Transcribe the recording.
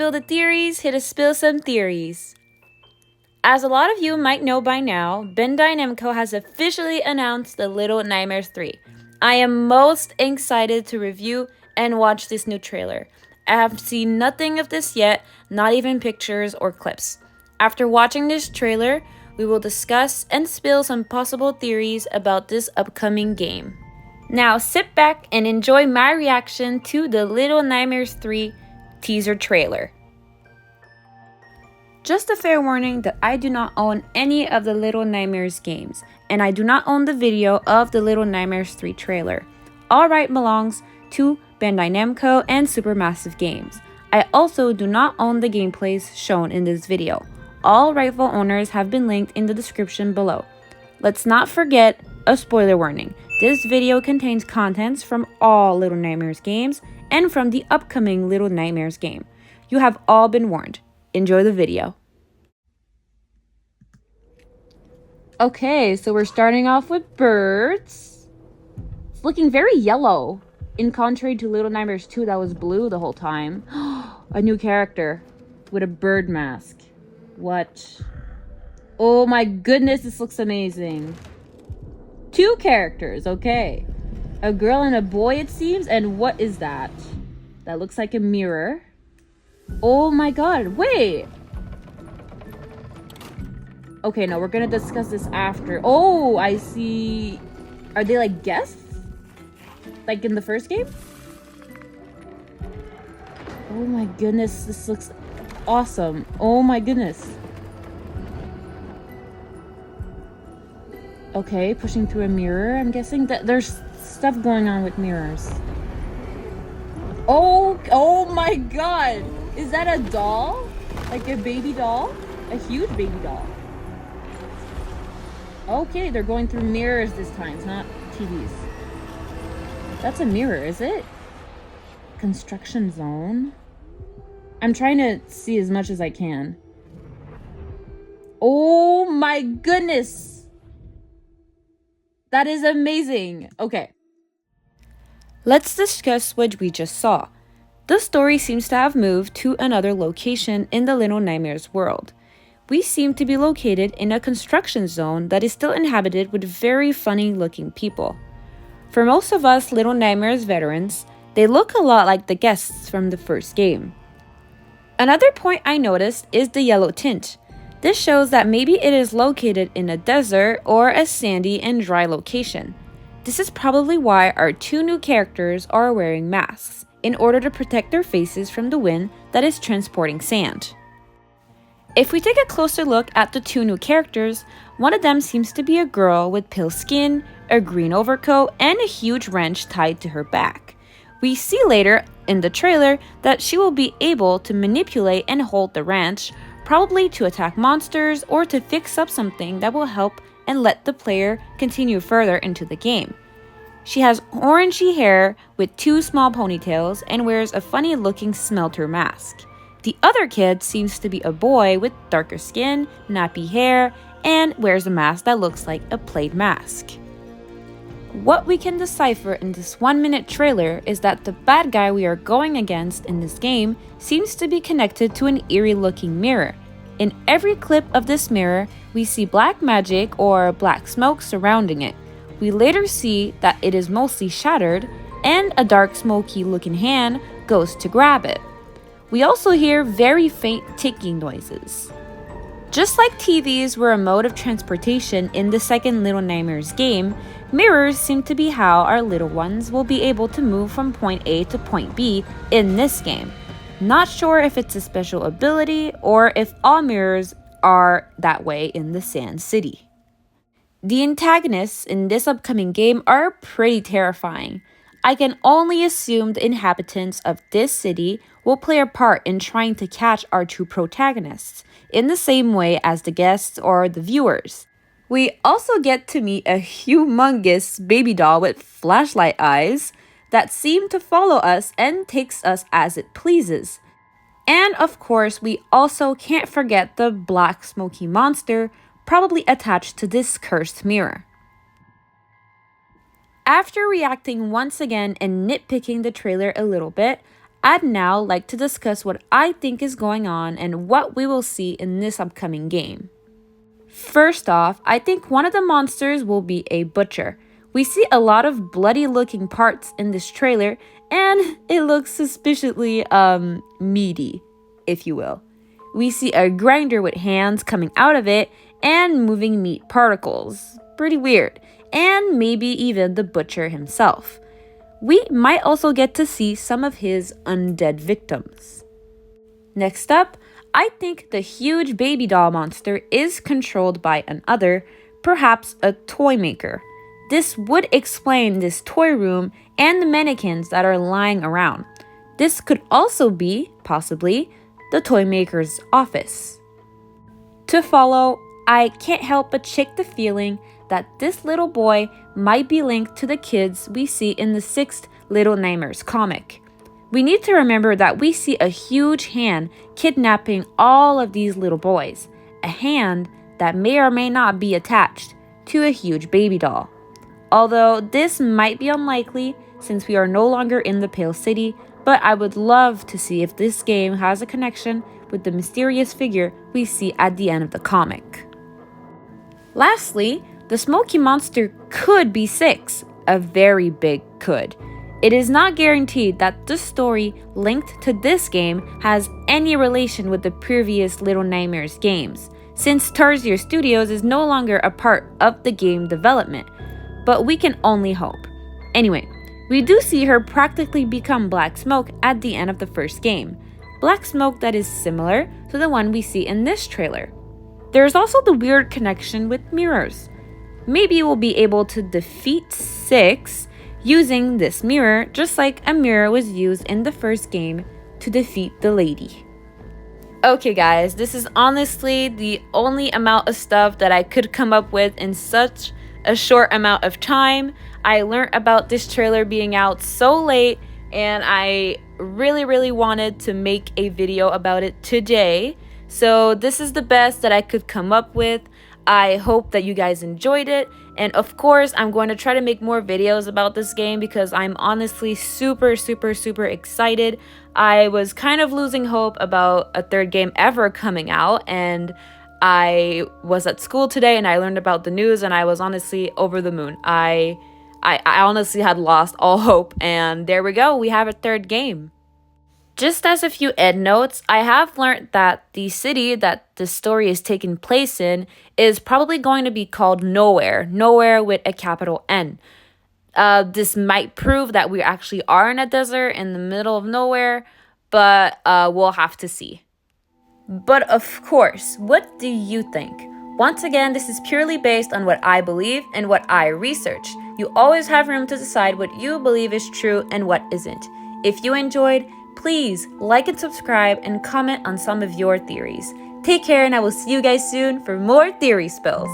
spill the theories, here to spill some theories. As a lot of you might know by now, Bandai Namco has officially announced The Little Nightmares 3. I am most excited to review and watch this new trailer. I have seen nothing of this yet, not even pictures or clips. After watching this trailer, we will discuss and spill some possible theories about this upcoming game. Now sit back and enjoy my reaction to The Little Nightmares 3 teaser trailer. Just a fair warning that I do not own any of the Little Nightmares games, and I do not own the video of the Little Nightmares 3 trailer. All right belongs to Bandai Namco and Supermassive games. I also do not own the gameplays shown in this video. All rightful owners have been linked in the description below. Let's not forget a spoiler warning. This video contains contents from all Little Nightmares games and from the upcoming Little Nightmares game. You have all been warned. Enjoy the video. Okay, so we're starting off with birds. It's looking very yellow, in contrary to Little Nightmares 2 that was blue the whole time. A new character with a bird mask. What? Oh my goodness, this looks amazing. 2 characters, okay. A girl and a boy, it seems. And what is that? That looks like a mirror. Oh my god, wait. Okay, no, we're gonna discuss this after. Oh, I see. Are they like guests? Like in the first game? Oh my goodness, this looks awesome. Oh my goodness. Okay, pushing through a mirror. I'm guessing that there's stuff going on with mirrors. Oh my god. Is that a doll? Like a baby doll? A huge baby doll. Okay, they're going through mirrors this time. It's not TVs. That's a mirror, is it? Construction zone. I'm trying to see as much as I can. Oh my goodness. That is amazing. Okay. Let's discuss what we just saw. The story seems to have moved to another location in the Little Nightmares world. We seem to be located in a construction zone that is still inhabited with very funny looking people. For most of us Little Nightmares veterans, they look a lot like the guests from the first game. Another point I noticed is the yellow tint. This shows that maybe it is located in a desert or a sandy and dry location. This is probably why our 2 new characters are wearing masks, in order to protect their faces from the wind that is transporting sand. If we take a closer look at the 2 new characters, one of them seems to be a girl with pale skin, a green overcoat, and a huge wrench tied to her back. We see later in the trailer that she will be able to manipulate and hold the wrench, probably to attack monsters or to fix up something that will help and let the player continue further into the game. She has orangey hair with 2 small ponytails and wears a funny looking smelter mask. The other kid seems to be a boy with darker skin, nappy hair, and wears a mask that looks like a plaid mask. What we can decipher in this 1-minute trailer is that the bad guy we are going against in this game seems to be connected to an eerie looking mirror. In every clip of this mirror, we see black magic or black smoke surrounding it. We later see that it is mostly shattered, and a dark smoky looking hand goes to grab it. We also hear very faint ticking noises. Just like TVs were a mode of transportation in the second Little Nightmares game, mirrors seem to be how our little ones will be able to move from point A to point B in this game. Not sure if it's a special ability or if all mirrors are that way in the Sand City. The antagonists in this upcoming game are pretty terrifying. I can only assume the inhabitants of this city will play a part in trying to catch our 2 protagonists, in the same way as the guests or the viewers. We also get to meet a humongous baby doll with flashlight eyes that seem to follow us and takes us as it pleases. And of course, we also can't forget the black smoky monster probably attached to this cursed mirror. After reacting once again and nitpicking the trailer a little bit, I'd now like to discuss what I think is going on and what we will see in this upcoming game. First off, I think one of the monsters will be a butcher. We see a lot of bloody looking parts in this trailer and it looks suspiciously meaty, if you will. We see a grinder with hands coming out of it and moving meat particles. Pretty weird. And maybe even the butcher himself. We might also get to see some of his undead victims. Next up, I think the huge baby doll monster is controlled by another, perhaps a toy maker. This would explain this toy room and the mannequins that are lying around. This could also be, possibly, the toy maker's office. To follow, I can't help but shake the feeling that this little boy might be linked to the kids we see in the 6th Little Nightmares comic. We need to remember that we see a huge hand kidnapping all of these little boys, a hand that may or may not be attached to a huge baby doll. Although this might be unlikely since we are no longer in the Pale City, but I would love to see if this game has a connection with the mysterious figure we see at the end of the comic. Lastly, the smoky monster could be 6, a very big could. It is not guaranteed that the story linked to this game has any relation with the previous Little Nightmares games, since Tarsier Studios is no longer a part of the game development, but we can only hope. Anyway, we do see her practically become black smoke at the end of the first game, black smoke that is similar to the one we see in this trailer. There's also the weird connection with mirrors. Maybe we'll be able to defeat 6 using this mirror, just like a mirror was used in the first game to defeat the lady. Okay guys, this is honestly the only amount of stuff that I could come up with in such a short amount of time. I learned about this trailer being out so late and I really wanted to make a video about it today. So this is the best that I could come up with. I hope that you guys enjoyed it, and of course I'm going to try to make more videos about this game because I'm honestly super excited. I was kind of losing hope about a third game ever coming out, and I was at school today and I learned about the news and I was honestly over the moon. I honestly had lost all hope, and there we go, we have a third game. Just as a few endnotes, I have learned that the city that the story is taking place in is probably going to be called Nowhere with a capital N. This might prove that we actually are in a desert in the middle of nowhere, but we'll have to see. But of course, what do you think? Once again, this is purely based on what I believe and what I research. You always have room to decide what you believe is true and what isn't. If you enjoyed, please like and subscribe and comment on some of your theories. Take care, and I will see you guys soon for more theory spills.